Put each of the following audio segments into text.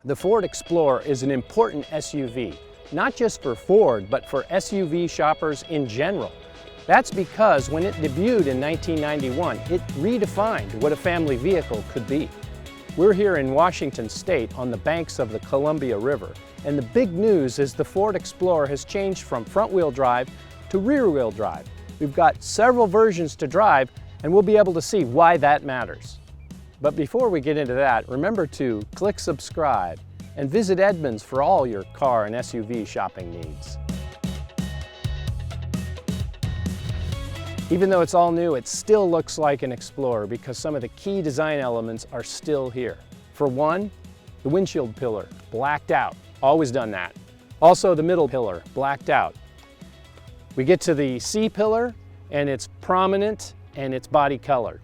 The Ford Explorer is an important SUV, not just for Ford, but for SUV shoppers in general. That's because when it debuted in 1991, it redefined what a family vehicle could be. We're here in Washington State on the banks of the Columbia River, and the big news is the Ford Explorer has changed from front-wheel drive to rear-wheel drive. We've got several versions to drive, and we'll be able to see why that matters. But before we get into that, remember to click subscribe and visit Edmunds for all your car and SUV shopping needs. Even though it's all new, it still looks like an Explorer because some of the key design elements are still here. For one, the windshield pillar, blacked out. Always done that. Also the middle pillar, blacked out. We get to the C pillar and it's prominent and it's body colored.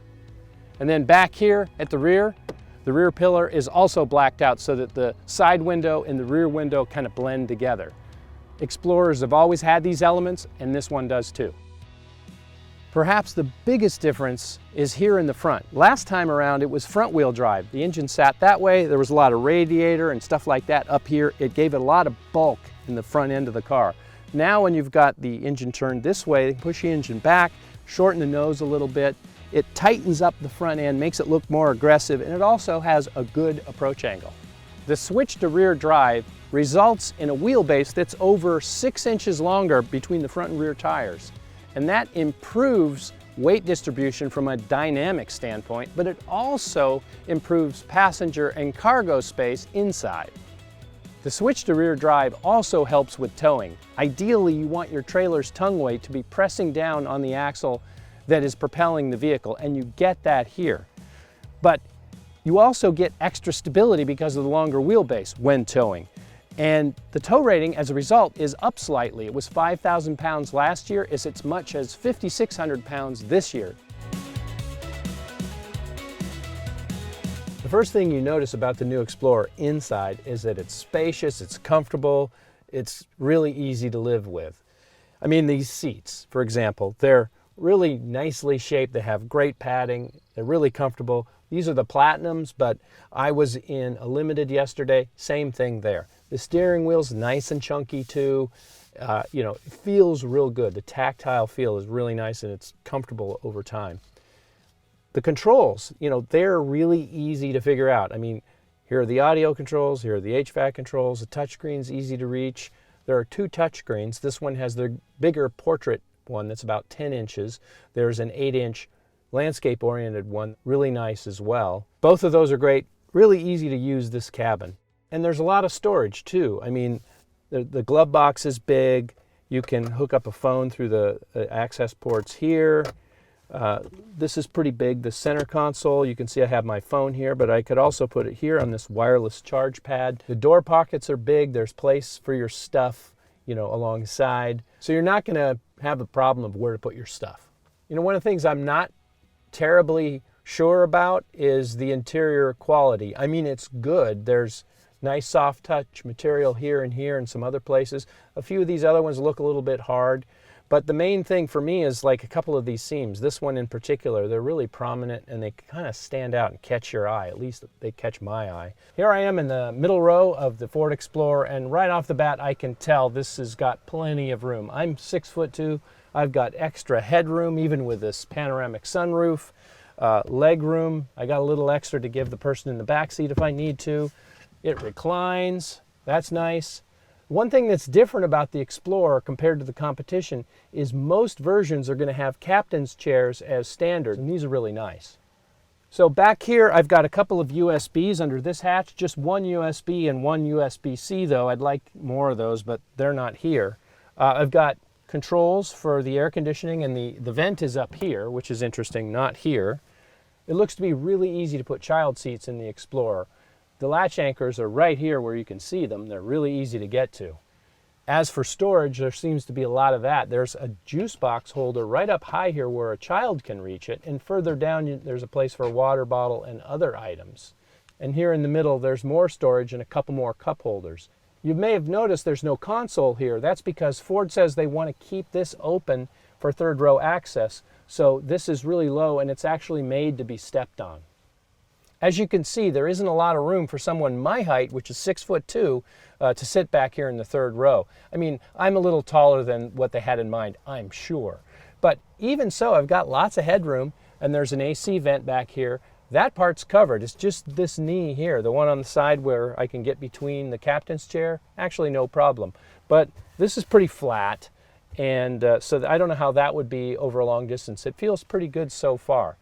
And then back here at the rear pillar is also blacked out so that the side window and the rear window kind of blend together. Explorers have always had these elements, and this one does too. Perhaps the biggest difference is here in the front. Last time around it was front wheel drive. The engine sat that way, there was a lot of radiator and stuff like that up here. It gave it a lot of bulk in the front end of the car. Now when you've got the engine turned this way, push the engine back, shorten the nose a little bit, it tightens up the front end, makes it look more aggressive, and it also has a good approach angle. The switch to rear drive results in a wheelbase that's over 6 inches longer between the front and rear tires. And that improves weight distribution from a dynamic standpoint, but it also improves passenger and cargo space inside. The switch to rear drive also helps with towing. Ideally, you want your trailer's tongue weight to be pressing down on the axle that is propelling the vehicle, and you get that here. But you also get extra stability because of the longer wheelbase when towing. And the tow rating as a result is up slightly. It was 5,000 pounds last year. It's as much as 5,600 pounds this year. The first thing you notice about the new Explorer inside is that it's spacious, it's comfortable, it's really easy to live with. I mean, these seats, for example, they're really nicely shaped. They have great padding. They're really comfortable. These are the Platinums, but I was in a Limited yesterday. Same thing there. The steering wheel's nice and chunky too. It feels real good. The tactile feel is really nice and it's comfortable over time. The controls, they're really easy to figure out. I mean, here are the audio controls, here are the HVAC controls. The touchscreen's easy to reach. There are two touchscreens. This one has the bigger portrait one that's about 10 inches. There's an 8-inch landscape-oriented one, really nice as well. Both of those are great, really easy to use this cabin. And there's a lot of storage too. I mean, the glove box is big. You can hook up a phone through the access ports here. This is pretty big. The center console, you can see I have my phone here, but I could also put it here on this wireless charge pad. The door pockets are big. There's place for your stuff, alongside. So you're not going to have the problem of where to put your stuff. One of the things I'm not terribly sure about is the interior quality. I mean, it's good. There's nice soft touch material here and some other places. A few of these other ones look a little bit hard. But the main thing for me is like a couple of these seams. This one in particular, they're really prominent and they kind of stand out and catch your eye. At least they catch my eye. Here I am in the middle row of the Ford Explorer, and right off the bat I can tell this has got plenty of room. I'm 6'2". I've got extra headroom even with this panoramic sunroof. Leg room, I got a little extra to give the person in the back seat if I need to. It reclines, that's nice. One thing that's different about the Explorer compared to the competition is most versions are going to have captain's chairs as standard, and these are really nice. So back here I've got a couple of USBs under this hatch, just one USB and one USB-C though. I'd like more of those, but they're not here. I've got controls for the air conditioning, and the vent is up here, which is interesting, not here. It looks to be really easy to put child seats in the Explorer. The latch anchors are right here where you can see them. They're really easy to get to. As for storage, there seems to be a lot of that. There's a juice box holder right up high here where a child can reach it, and further down there's a place for a water bottle and other items. And here in the middle there's more storage and a couple more cup holders. You may have noticed there's no console here. That's because Ford says they want to keep this open for third row access. So this is really low and it's actually made to be stepped on. As you can see, there isn't a lot of room for someone my height, which is 6'2", to sit back here in the third row. I mean, I'm a little taller than what they had in mind, I'm sure. But even so, I've got lots of headroom, and there's an AC vent back here. That part's covered. It's just this knee here, the one on the side where I can get between the captain's chair. Actually, no problem. But this is pretty flat, and so I don't know how that would be over a long distance. It feels pretty good so far.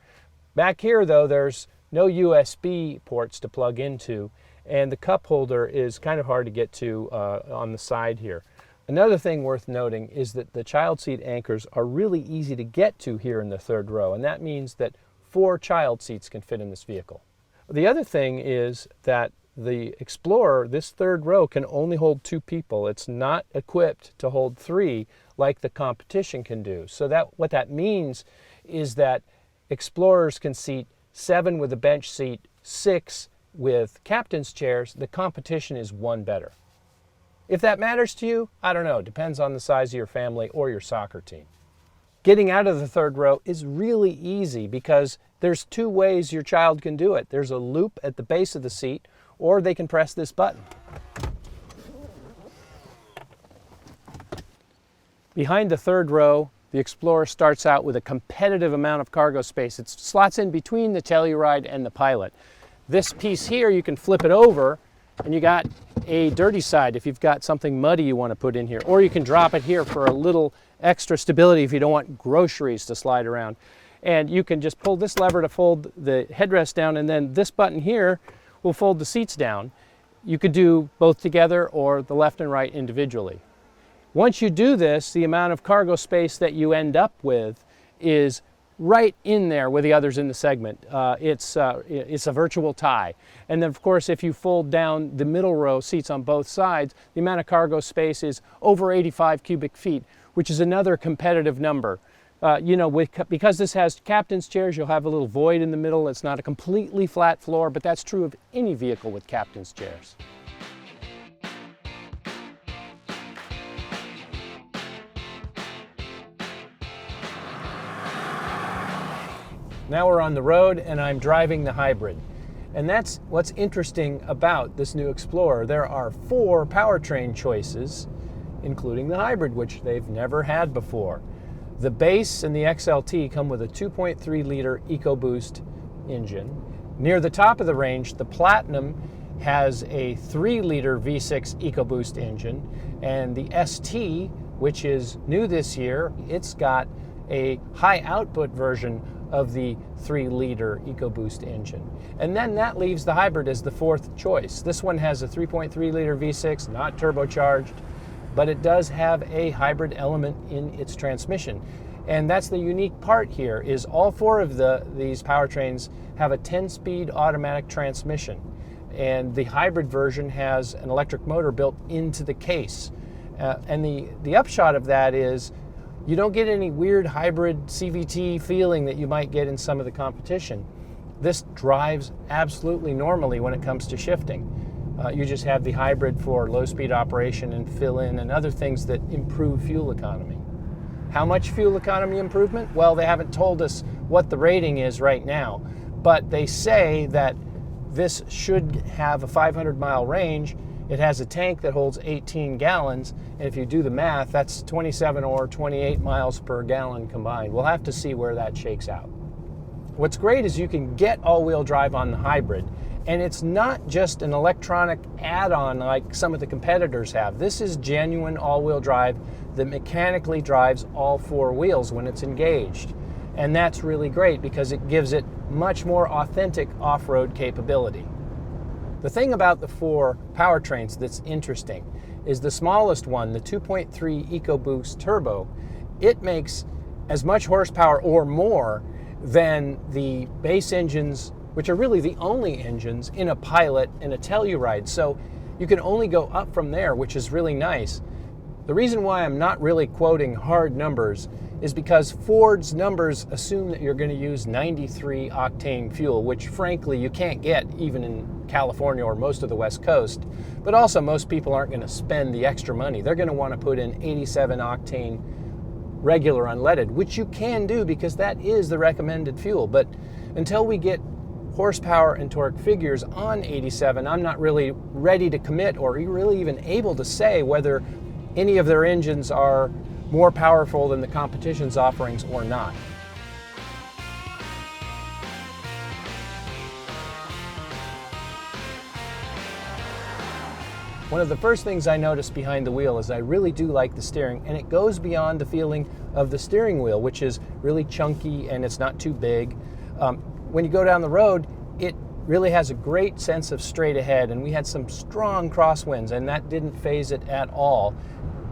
Back here, though, there's no USB ports to plug into, and the cup holder is kind of hard to get to on the side here. Another thing worth noting is that the child seat anchors are really easy to get to here in the third row, and that means that 4 child seats can fit in this vehicle. The other thing is that the Explorer, this third row, can only hold 2 people. It's not equipped to hold 3 like the competition can do. So what that means is that Explorers can seat 7 with a bench seat, 6 with captain's chairs. The competition is 1 better. If that matters to you, I don't know. Depends on the size of your family or your soccer team. Getting out of the third row is really easy because there's 2 ways your child can do it. There's a loop at the base of the seat, or they can press this button. Behind the third row, the Explorer starts out with a competitive amount of cargo space. It slots in between the Telluride and the Pilot. This piece here, you can flip it over, and you got a dirty side if you've got something muddy you want to put in here. Or you can drop it here for a little extra stability if you don't want groceries to slide around. And you can just pull this lever to fold the headrest down, and then this button here will fold the seats down. You could do both together or the left and right individually. Once you do this, the amount of cargo space that you end up with is right in there with the others in the segment. It's a virtual tie. And then, of course, if you fold down the middle row seats on both sides, the amount of cargo space is over 85 cubic feet, which is another competitive number. Because this has captain's chairs, you'll have a little void in the middle. It's not a completely flat floor, but that's true of any vehicle with captain's chairs. Now we're on the road and I'm driving the hybrid. And that's what's interesting about this new Explorer. There are 4 powertrain choices, including the hybrid, which they've never had before. The base and the XLT come with a 2.3 liter EcoBoost engine. Near the top of the range, the Platinum has a 3 liter V6 EcoBoost engine, and the ST, which is new this year, it's got a high output version of the 3 liter EcoBoost engine. And then that leaves the hybrid as the 4th choice. This one has a 3.3 liter V6, not turbocharged, but it does have a hybrid element in its transmission. And that's the unique part here, is all 4 of these powertrains have a 10-speed automatic transmission. And the hybrid version has an electric motor built into the case. And the upshot of that is you don't get any weird hybrid CVT feeling that you might get in some of the competition. This drives absolutely normally when it comes to shifting. You just have the hybrid for low-speed operation and fill-in and other things that improve fuel economy. How much fuel economy improvement? Well, they haven't told us what the rating is right now, but they say that this should have a 500-mile range. It has a tank that holds 18 gallons, and if you do the math, that's 27 or 28 miles per gallon combined. We'll have to see where that shakes out. What's great is you can get all-wheel drive on the hybrid, and it's not just an electronic add-on like some of the competitors have. This is genuine all-wheel drive that mechanically drives all 4 wheels when it's engaged. And that's really great because it gives it much more authentic off-road capability. The thing about the 4 powertrains that's interesting is the smallest one, the 2.3 EcoBoost Turbo, it makes as much horsepower or more than the base engines, which are really the only engines in a Pilot and a Telluride. So you can only go up from there, which is really nice. The reason why I'm not really quoting hard numbers is because Ford's numbers assume that you're going to use 93 octane fuel, which frankly you can't get even in California or most of the West Coast. But also most people aren't going to spend the extra money. They're going to want to put in 87 octane regular unleaded, which you can do because that is the recommended fuel. But until we get horsepower and torque figures on 87, I'm not really ready to commit or really even able to say whether any of their engines are more powerful than the competition's offerings or not. One of the first things I noticed behind the wheel is I really do like the steering, and it goes beyond the feeling of the steering wheel, which is really chunky and it's not too big. When you go down the road, it really has a great sense of straight ahead, and we had some strong crosswinds, and that didn't phase it at all.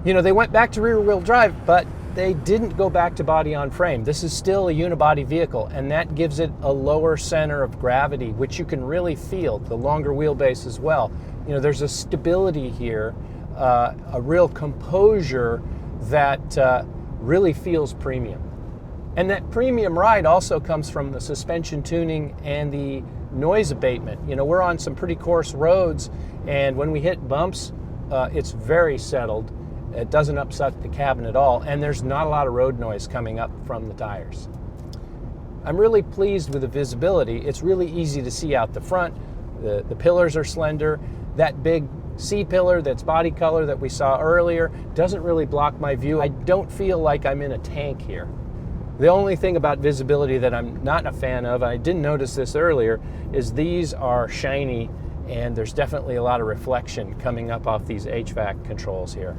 You know, they went back to rear-wheel drive, but they didn't go back to body on frame. This is still a unibody vehicle, and that gives it a lower center of gravity, which you can really feel, the longer wheelbase as well. You know, there's a stability here, a real composure that really feels premium. And that premium ride also comes from the suspension tuning and the noise abatement. You know, we're on some pretty coarse roads, and when we hit bumps, it's very settled. It doesn't upset the cabin at all, and there's not a lot of road noise coming up from the tires. I'm really pleased with the visibility. It's really easy to see out the front. The pillars are slender. That big C-pillar that's body color that we saw earlier doesn't really block my view. I don't feel like I'm in a tank here. The only thing about visibility that I'm not a fan of, I didn't notice this earlier, is these are shiny, and there's definitely a lot of reflection coming up off these HVAC controls here.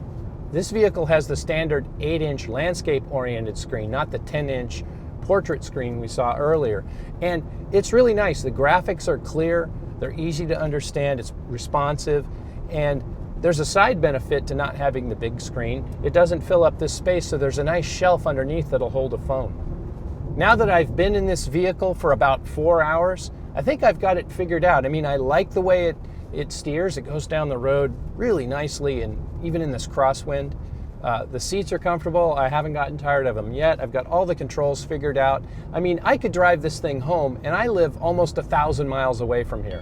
This vehicle has the standard 8-inch landscape-oriented screen, not the 10-inch portrait screen we saw earlier. And it's really nice. The graphics are clear, they're easy to understand, it's responsive, and there's a side benefit to not having the big screen. It doesn't fill up this space, so there's a nice shelf underneath that'll hold a phone. Now that I've been in this vehicle for about 4 hours, I think I've got it figured out. I mean, I like the way it steers. It goes down the road really nicely, and even in this crosswind. The seats are comfortable. I haven't gotten tired of them yet. I've got all the controls figured out. I mean, I could drive this thing home, and I live almost 1,000 miles away from here.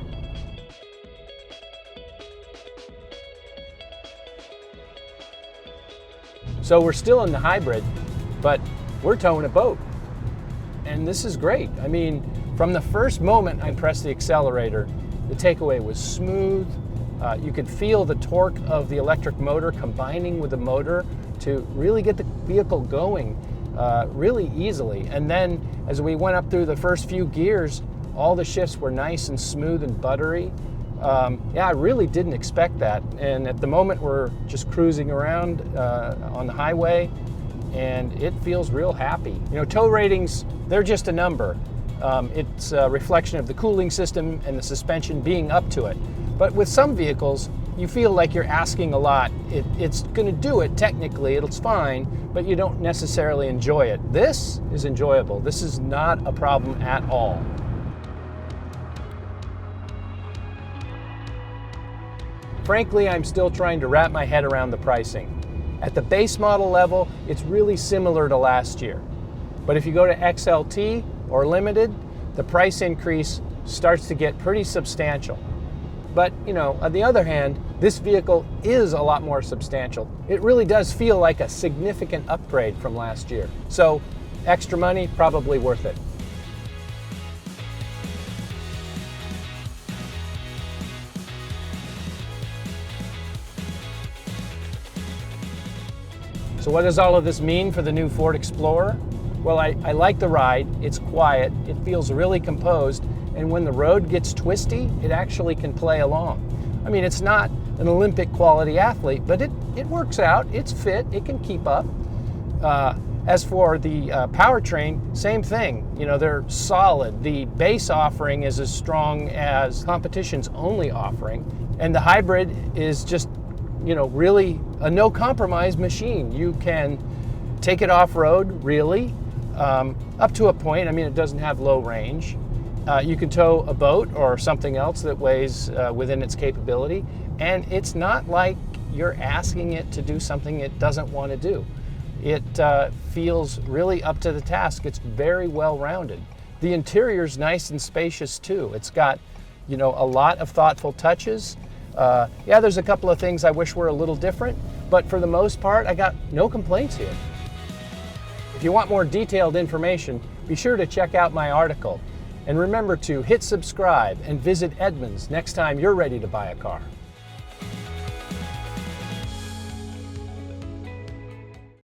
So we're still in the hybrid, but we're towing a boat. And this is great. I mean, from the first moment I pressed the accelerator, the takeaway was smooth. You could feel the torque of the electric motor combining with the motor to really get the vehicle going really easily. And then as we went up through the first few gears, all the shifts were nice and smooth and buttery. Yeah, I really didn't expect that. And at the moment, we're just cruising around on the highway, and it feels real happy. You know, tow ratings, they're just a number. It's a reflection of the cooling system and the suspension being up to it. But with some vehicles, you feel like you're asking a lot. It's going to do it technically, it's fine, but you don't necessarily enjoy it. This is enjoyable. This is not a problem at all. Frankly, I'm still trying to wrap my head around the pricing. At the base model level, it's really similar to last year. But if you go to XLT or Limited, the price increase starts to get pretty substantial. But, you know, on the other hand, this vehicle is a lot more substantial. It really does feel like a significant upgrade from last year. So, extra money, probably worth it. So what does all of this mean for the new Ford Explorer? Well, I like the ride. It's quiet. It feels really composed. And when the road gets twisty, it actually can play along. I mean, it's not an Olympic quality athlete, but it works out. It's fit. It can keep up. As for the powertrain, same thing. You know, they're solid. The base offering is as strong as competition's only offering. And the hybrid is just, you know, really a no compromise machine. You can take it off-road, really, up to a point. I mean, it doesn't have low range. You can tow a boat or something else that weighs within its capability, and it's not like you're asking it to do something it doesn't want to do. It feels really up to the task. It's very well-rounded. The interior's nice and spacious too. It's got, you know, a lot of thoughtful touches. Yeah, there's a couple of things I wish were a little different, but for the most part, I got no complaints here. If you want more detailed information, be sure to check out my article. And remember to hit subscribe and visit Edmunds next time you're ready to buy a car.